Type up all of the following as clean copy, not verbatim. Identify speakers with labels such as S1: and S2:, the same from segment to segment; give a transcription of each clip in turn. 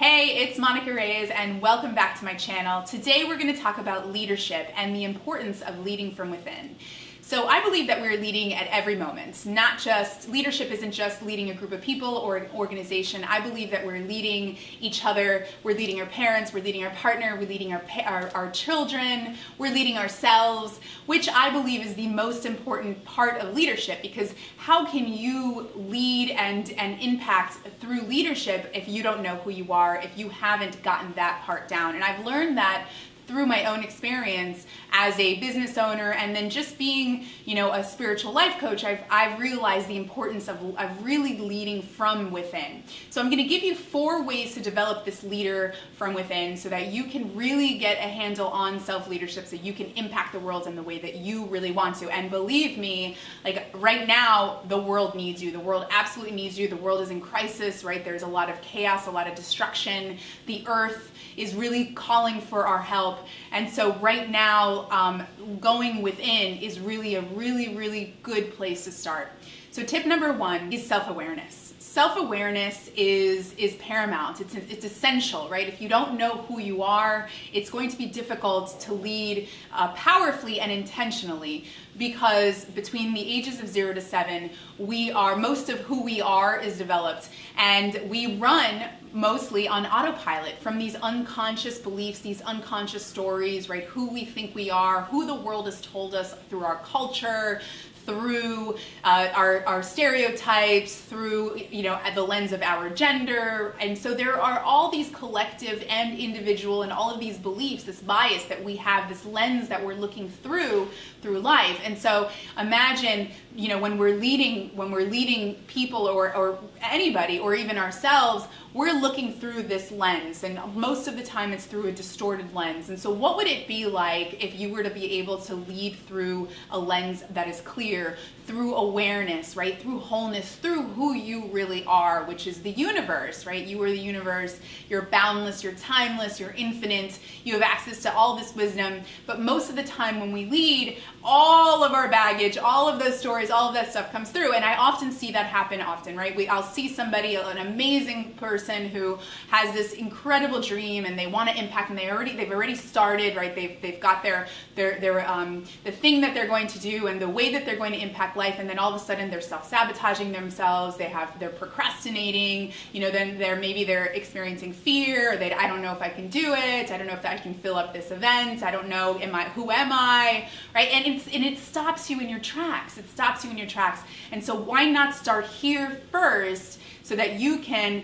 S1: Hey, it's Monica Reyes and welcome back to my channel. Today we're going to talk about leadership and the importance of leading from within. So I believe that we're leading at every moment, not just, leadership isn't just leading a group of people or an organization. I believe that we're leading each other, we're leading our parents, we're leading our partner, we're leading our children, we're leading ourselves, which I believe is the most important part of leadership, because how can you lead and impact through leadership if you don't know who you are, if you haven't gotten that part down? And I've learned that through my own experience as a business owner, and then just being, a spiritual life coach, I've realized the importance of really leading from within. So I'm going to give you 4 ways to develop this leader from within so that you can really get a handle on self-leadership, so you can impact the world in the way that you really want to. And believe me, like right now, the world needs you. The world absolutely needs you. The world is in crisis, right? There's a lot of chaos, a lot of destruction. The earth is really calling for our help. And so right now, going within is really a really good place to start. So tip number 1 is self-awareness. Self-awareness is paramount. It's essential, right? If you don't know who you are, it's going to be difficult to lead powerfully and intentionally, because between the ages of 0 to 7, most of who we are is developed, and we run mostly on autopilot from these unconscious beliefs, these unconscious stories, right? Who we think we are, who the world has told us through our culture, through our stereotypes, through the lens of our gender. And so there are all these collective and individual and all of these beliefs, this bias that we have, this lens that we're looking through life. And so imagine, when we're leading people or anybody or even ourselves, we're looking through this lens, and most of the time it's through a distorted lens. And so what would it be like if you were to be able to lead through a lens that is clear, through awareness, right? Through wholeness, through who you really are, which is the universe, right? You are the universe. You're boundless, you're timeless, you're infinite. You have access to all this wisdom. But most of the time when we lead, all of our baggage, all of those stories, all of that stuff comes through. And I often see that happen right? I'll see somebody, an amazing person who has this incredible dream and they want to impact, and they've already started, right? They've got their the thing that they're going to do and the way that they're going to impact life, and then all of a sudden they're self-sabotaging themselves, they're procrastinating, then they're experiencing fear, or I don't know if I can do it, I don't know if I can fill up this event, I don't know, who am I, right? And it stops you in your tracks. It stops you in your tracks. And so why not start here first, so that you can,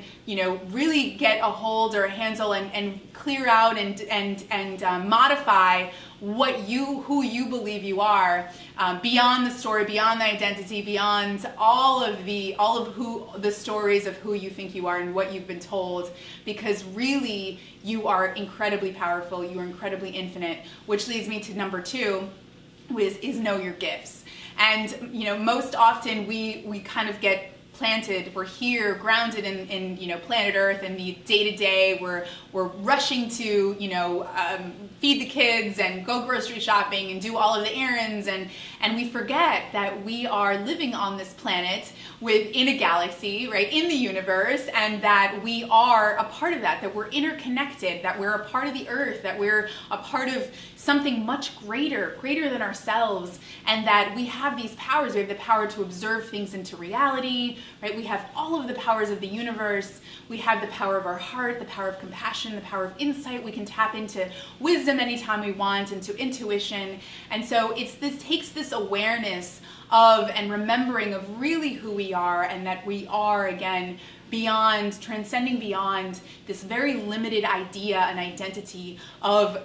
S1: really get a hold or a handle and clear out and modify who you believe you are, beyond the story, beyond the identity, beyond all of the stories of who you think you are and what you've been told, because really you are incredibly powerful, you are incredibly infinite, which leads me to number 2, is know your gifts. And most often we kind of get planted, we're here grounded in planet Earth, and the day-to-day, we're rushing to feed the kids and go grocery shopping and do all of the errands, and we forget that we are living on this planet within a galaxy, right, in the universe, and that we are a part of that we're interconnected, that we're a part of the earth, that we're a part of something much greater than ourselves, and that we have these powers. We have the power to observe things into reality, right? We have all of the powers of the universe. We have the power of our heart, the power of compassion, the power of insight. We can tap into wisdom anytime we want, into intuition. And so takes this awareness of and remembering of really who we are, and that we are, again, transcending beyond this very limited idea and identity of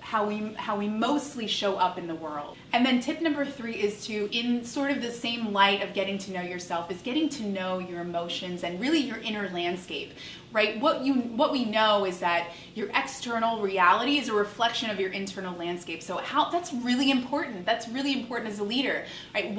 S1: how we mostly show up in the world. And then tip number 3 is to, in sort of the same light of getting to know yourself, is getting to know your emotions and really your inner landscape, right? What we know is that your external reality is a reflection of your internal landscape. So that's really important. That's really important as a leader, right?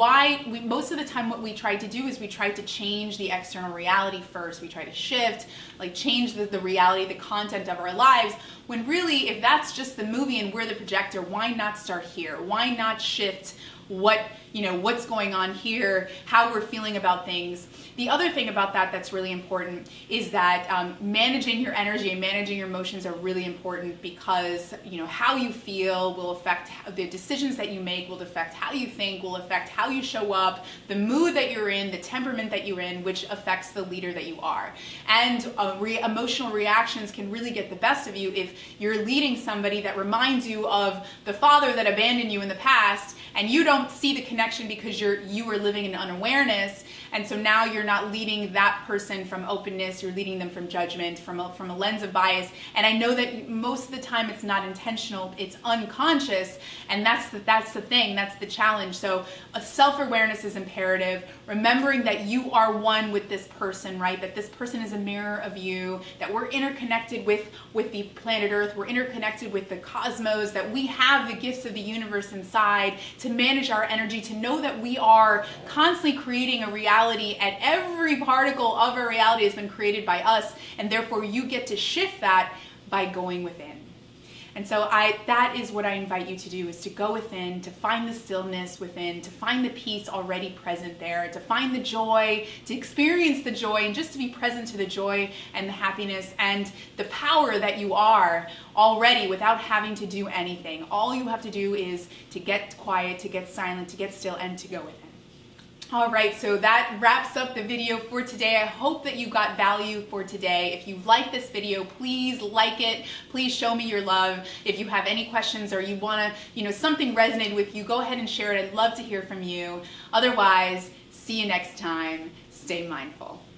S1: Most of the time what we try to do is we try to change the external reality first. We try to shift, change the reality, the content of our lives, when really, if that's just the movie and we're the projector, why not start here? Why not shift what's going on here, how we're feeling about things. The other thing about that that's really important is that managing your energy and managing your emotions are really important, because how you feel will affect the decisions that you make, will affect how you think, will affect how you show up, the mood that you're in, the temperament that you're in, which affects the leader that you are. And emotional reactions can really get the best of you if you're leading somebody that reminds you of the father that abandoned you in the past, and you don't see the connection because you were living in unawareness. And so now you're not leading that person from openness, you're leading them from judgment, from a lens of bias. And I know that most of the time it's not intentional, it's unconscious, and that's the thing, that's the challenge. So self-awareness is imperative, remembering that you are one with this person, right? That this person is a mirror of you, that we're interconnected with the planet Earth, we're interconnected with the cosmos, that we have the gifts of the universe inside to manage our energy, to know that we are constantly creating a reality, and every particle of our reality has been created by us, and therefore you get to shift that by going within. And so that is what I invite you to do, is to go within, to find the stillness within, to find the peace already present there, to find the joy, to experience the joy, and just to be present to the joy and the happiness and the power that you are already without having to do anything. All you have to do is to get quiet, to get silent, to get still, and to go within. All right, so that wraps up the video for today. I hope that you got value for today. If you like this video, please like it. Please show me your love. If you have any questions or you want to, something resonated with you, go ahead and share it. I'd love to hear from you. Otherwise, see you next time. Stay mindful.